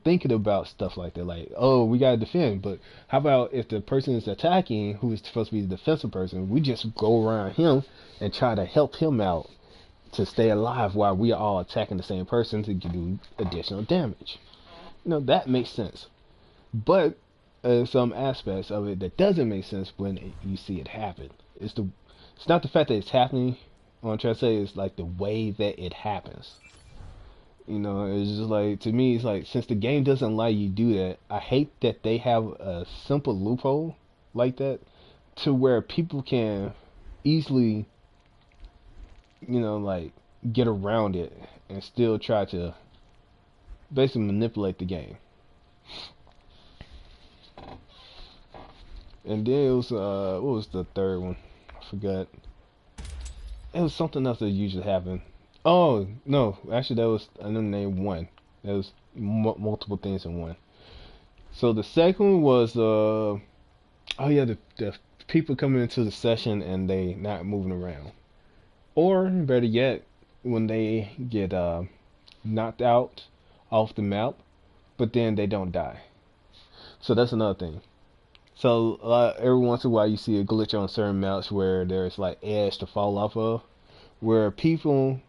thinking about stuff like that. Like, oh, we gotta defend, but how about if the person is attacking, who is supposed to be the defensive person, we just go around him and try to help him out to stay alive while we are all attacking the same person to do additional damage. That makes sense. But some aspects of it that doesn't make sense when you see it happen. It's not the fact that it's happening. What I'm trying to say is like the way that it happens. It's just like, to me, it's like, since the game doesn't let you do that, I hate that they have a simple loophole like that to where people can easily, like, get around it and still try to basically manipulate the game. And then it was, what was the third one? I forgot. It was something else that usually happened. Oh, no, actually that was, I didn't name one. There was multiple things in one. So the second one was, oh yeah, the people coming into the session and they not moving around. Or, better yet, when they get knocked out off the map, but then they don't die. So that's another thing. So every once in a while you see a glitch on certain maps where there's like edge to fall off of, where people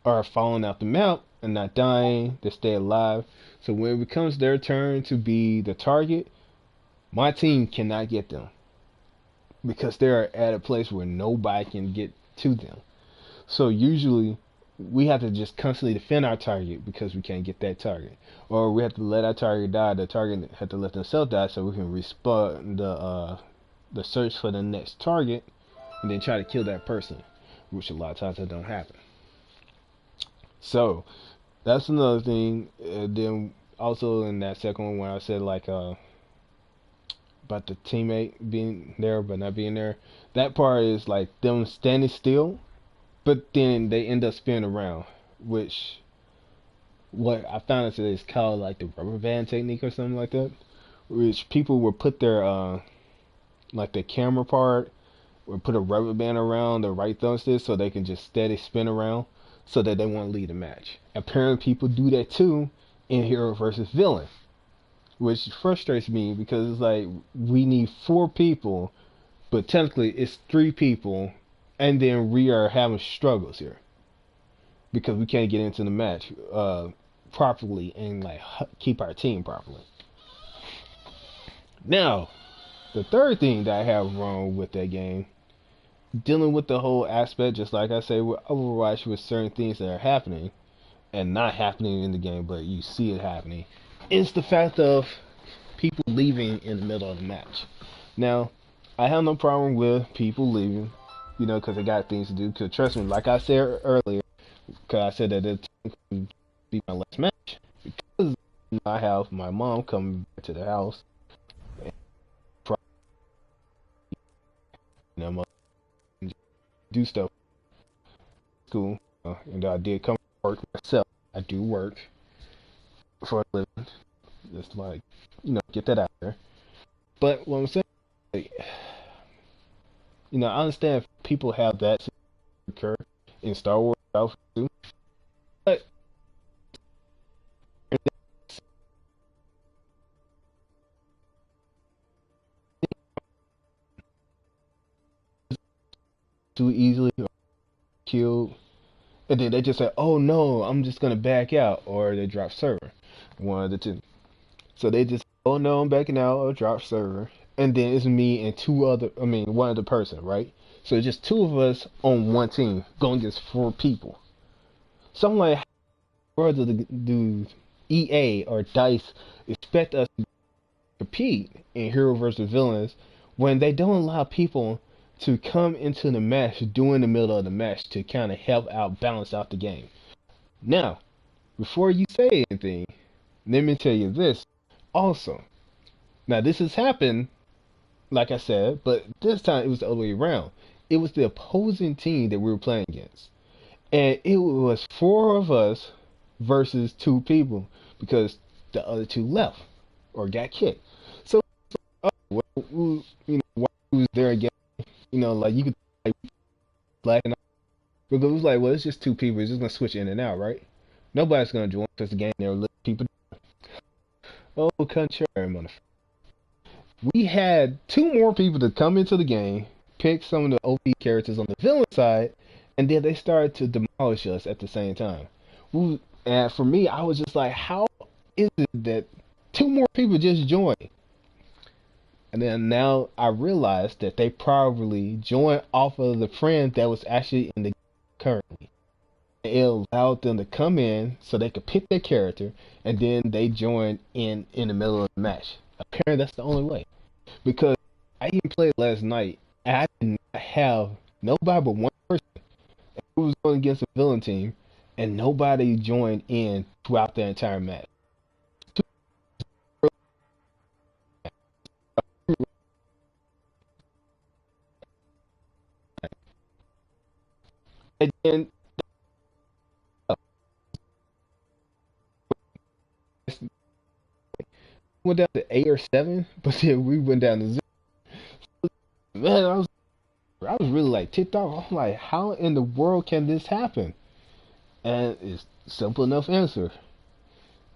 are falling out the map and not dying, they stay alive. So when it becomes their turn to be the target, my team cannot get them because they're at a place where nobody can get to them. So usually we have to just constantly defend our target because we can't get that target, or we have to let our target die. The target have to let themselves die so we can respawn the search for the next target and then try to kill that person, which a lot of times that don't happen. So that's another thing. Then also in that second one when I said like about the teammate being there but not being there, that part is like them standing still, but then they end up spinning around, which what I found out today is called like the rubber band technique or something like that, which people will put their like the camera part or put a rubber band around the right thumbstick so they can just steady spin around so that they won't lead a match. Apparently people do that too in Hero versus Villain, which frustrates me because it's like we need 4 people, but technically it's 3 people, and then we are having struggles here because we can't get into the match properly and like keep our team properly. Now, the third thing that I have wrong with that game, dealing with the whole aspect, just like I say with Overwatch, with certain things that are happening and not happening in the game, but you see it happening, is the fact of people leaving in the middle of the match. Now, I have no problem with people leaving, because they got things to do. Because trust me, like I said earlier, because I said that it would be my last match, because I have my mom coming back to the house and do stuff at school, and I did come to work myself. I do work for a living, just like get that out there. But what I'm saying, like, I understand people have that occur in Star Wars too, but too easily killed, and then they just say, "Oh no, I'm just gonna back out," or they drop server, one of the two. So they just, "Oh no, I'm backing out," or drop server, and then it's me and one other person, right? So it's just 2 of us on one team going against 4 people. So I'm like, how do EA or Dice expect us to compete in Hero versus Villains when they don't allow people to come into the match during the middle of the match to kind of help out, balance out the game? Now, before you say anything, let me tell you this also. Now, this has happened, like I said, but this time it was the other way around. It was the opposing team that we were playing against. And it was 4 of us versus 2 people because the other 2 left or got kicked. So, well, why was there again? Like you could like, because it was like, well, it's just 2 people. It's just gonna switch in and out, right? Nobody's gonna join because the game never let people. Oh, contrary, motherfucker. We had two more people to come into the game, pick some of the OP characters on the villain side, and then they started to demolish us at the same time. And for me, I was just like, how is it that two more people just joined? And then now I realized that they probably joined off of the friend that was actually in the game currently. It allowed them to come in so they could pick their character, and then they joined in the middle of the match. Apparently, that's the only way. Because I even played last night, and I did not have nobody but one person who was going against a villain team, and nobody joined in throughout the entire match. And then went down to 8 or 7, but then we went down to 0. Man, I was really like ticked off. I'm like, how in the world can this happen? And it's simple enough answer.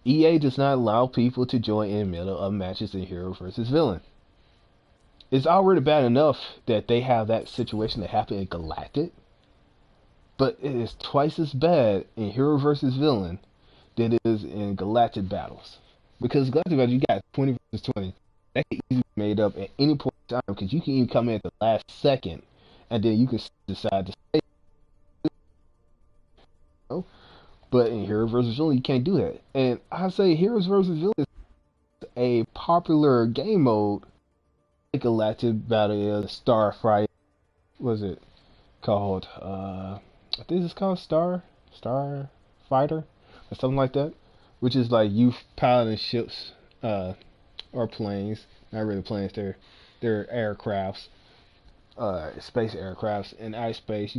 EA does not allow people to join in the middle of matches in hero versus villain. It's already bad enough that they have that situation that happened in Galactic, but it is twice as bad in hero versus villain than it is in Galactic battles. Because Galactic battles, you got 20 versus 20. That can easily be made up at any point in time because you can even come in at the last second and then you can decide to stay. You know? But in Heroes versus Villain, you can't do that. And I say Heroes versus Villain is a popular game mode. Like Galactic Battle is Starfighter. What is it called? I think it's called Starfighter or something like that. Which is like you piloting ships, or planes. Not really planes. They're aircrafts, space aircrafts in ice space.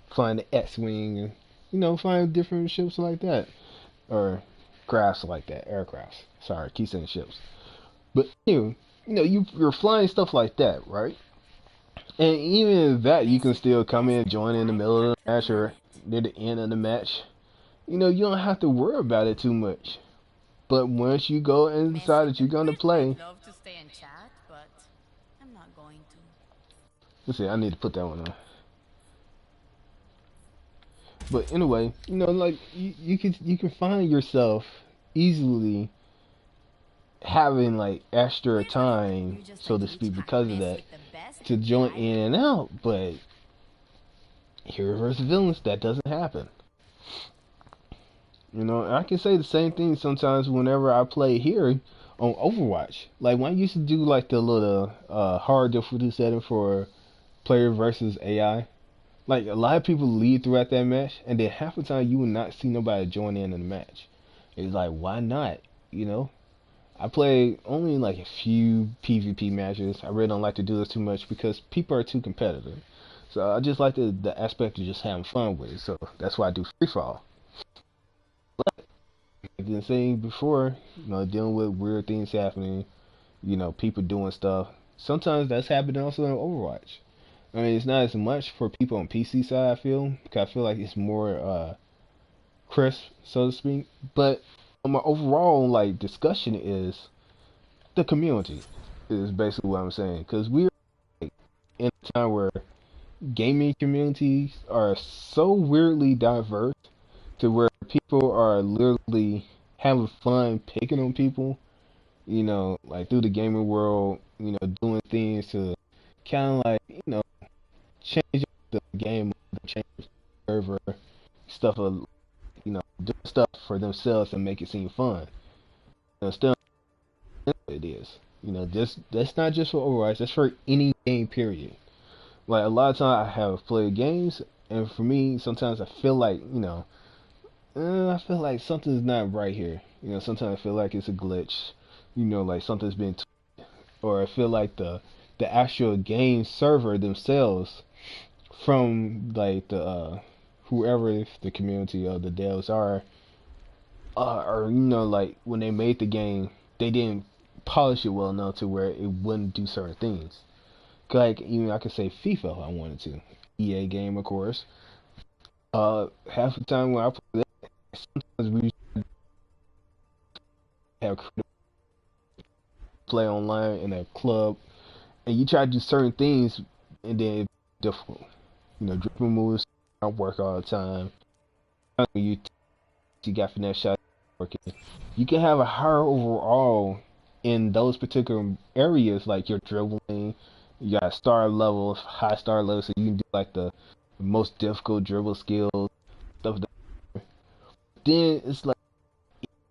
Flying the X-wing and flying different ships like that, or crafts like that, aircrafts. Sorry, keep saying ships. But you're flying stuff like that, right? And even that, you can still come in, join in the middle of the match or near the end of the match. You don't have to worry about it too much. But once you go and decide that you're gonna play, Love to stay and chat, but I'm not going to. let's see, I need to put that one on. But anyway, like you can find yourself easily having like extra time, You're just so like to you speak, chat because of best that, with the best to join guy. in and out. But hero versus villains, that doesn't happen. And I can say the same thing sometimes whenever I play here on Overwatch. Like when I used to do like the little hard difficulty setting for player versus AI. Like a lot of people lead throughout that match, and then half the time you will not see nobody join in the match. It's like, why not? You know, I play only like a few PvP matches. I really don't like to do this too much because people are too competitive. So I just like the aspect of just having fun with it. So that's why I do free fall. But like I've been saying before, dealing with weird things happening, people doing stuff. Sometimes that's happening also in Overwatch. I mean, it's not as much for people on PC side, I feel, because I feel like it's more crisp, so to speak. But my overall like discussion is the community is basically what I'm saying, because we're like, in a time where gaming communities are so weirdly diverse to where people are literally having fun picking on people, like through the gaming world, doing things to kind of like, change the game, change the server, stuff of, do stuff for themselves and make it seem fun. Still, it is. Just that's not just for Overwatch. That's for any game. Period. Like a lot of times I have played games, and for me, sometimes I feel like, I feel like something's not right here. Sometimes I feel like it's a glitch. Like something's been, or I feel like the actual game server themselves from like the whoever the community of the devs are, or like when they made the game, they didn't polish it well enough to where it wouldn't do certain things. Like even I could say FIFA if I wanted to, EA game of course. Half the time when I play that, sometimes we have play online in a club, and you try to do certain things, and then it's difficult. You know, dribbling moves don't work all the time. When you got finesse shots working, you can have a higher overall in those particular areas, like your dribbling. You got star levels, high star levels, so you can do like the most difficult dribble skills, stuff. Then it's like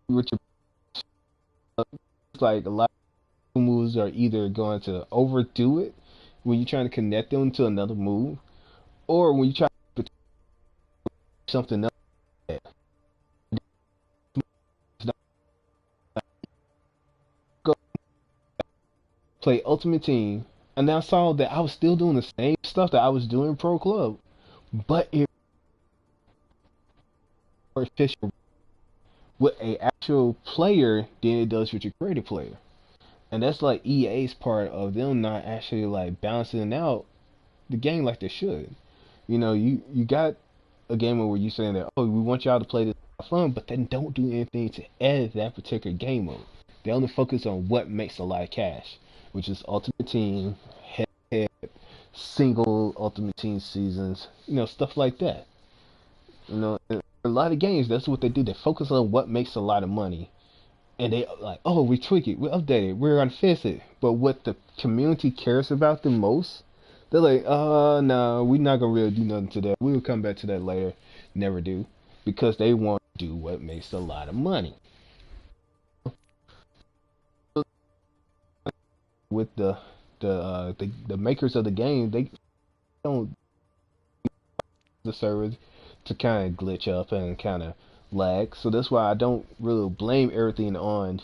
with your, it's like a lot of moves are either going to overdo it when you're trying to connect them to another move, or when you try to put something else. Go play Ultimate Team, and I saw that I was still doing the same stuff that I was doing in Pro Club, but it more efficient with a actual player than it does with your creative player. And that's like EA's part of them not actually like balancing out the game like they should. You know, you got a game where you saying that, oh, we want y'all to play this for fun, but then don't do anything to add that particular game mode. They only focus on what makes a lot of cash, which is Ultimate Team, head, single Ultimate Team seasons, you know, stuff like that. You know, a lot of games, that's what they do. They focus on what makes a lot of money. And they like, oh, we tweak it, we update it, we're gonna fix it. But what the community cares about the most, they're like, no, we're not gonna really do nothing to that. We'll come back to that later. Never do, because they want to do what makes a lot of money. With the makers of the game, they don't the servers to kind of glitch up and kind of lag. So that's why I don't really blame everything on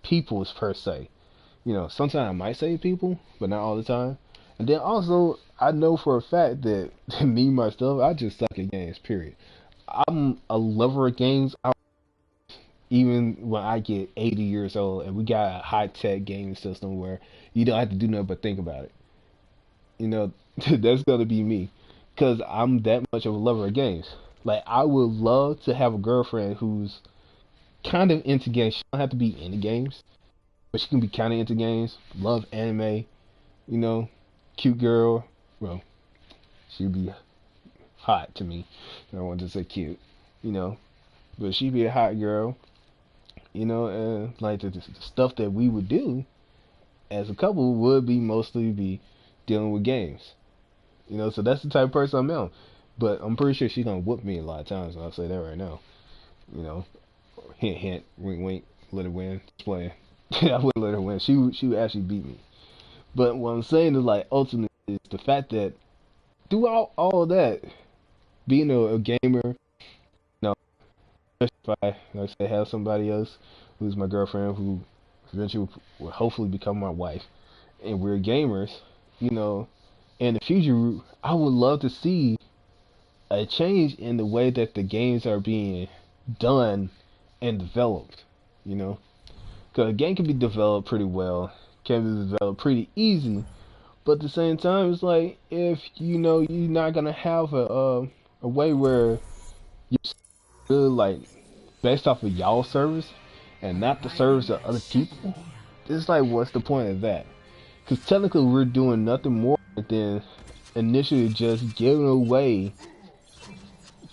people's per se. You know, sometimes I might say people, but not all the time. And then also, I know for a fact that me myself, I just suck at games. Period. I'm a lover of games. Even when I get 80 years old, and we got a high tech gaming system where you don't have to do nothing but think about it. You know, that's gonna be me, cause I'm that much of a lover of games. Like I would love to have a girlfriend who's kind of into games. She don't have to be into games, but she can be kind of into games. Love anime, you know, cute girl. Well, she'd be hot to me. I don't want to say cute, you know, but she'd be a hot girl, you know, and like the stuff that we would do as a couple would be mostly be dealing with games. You know, so that's the type of person I'm on. But I'm pretty sure she's gonna whoop me a lot of times. I'll say that right now. You know, hint, hint, wink, wink. Let her win. Just playing. I wouldn't let her win. She would actually beat me. But what I'm saying is like ultimately is the fact that throughout all of that, being a gamer, you know, especially if I like say have somebody else who's my girlfriend who eventually will hopefully become my wife, and we're gamers, you know, in the future I would love to see a change in the way that the games are being done and developed, you know, because a game can be developed pretty well, can be developed pretty easy, but at the same time, it's like if you know you're not gonna have a way where you're good like based off of y'all service and not the service of other people. It's like what's the point of that? Because technically we're doing nothing more than initially just giving away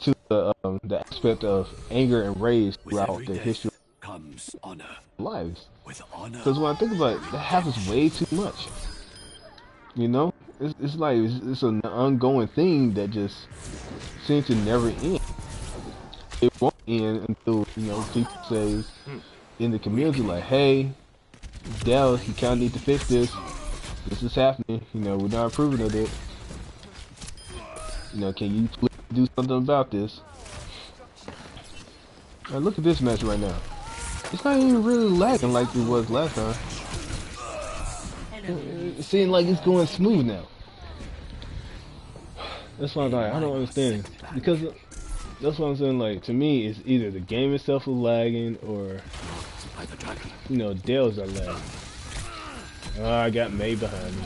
to the aspect of anger and rage throughout the history comes honor. of lives. With honor. Because when I think about it, that happens way too much. You know, it's like it's an ongoing thing that just seems to never end. It won't end until you know people say in the community like, "Hey, Dallas, you kind of need to fix this. This is happening. You know, we're not approving of it. You know, can you please do something about this?" Now look at this match right now. It's not even really lagging like it was last time. It seems like it's going smooth now. That's why I'm like, I don't understand. Because that's what I'm saying, like, to me, it's either the game itself is lagging or, you know, Dales are lagging. Oh, I got May behind me.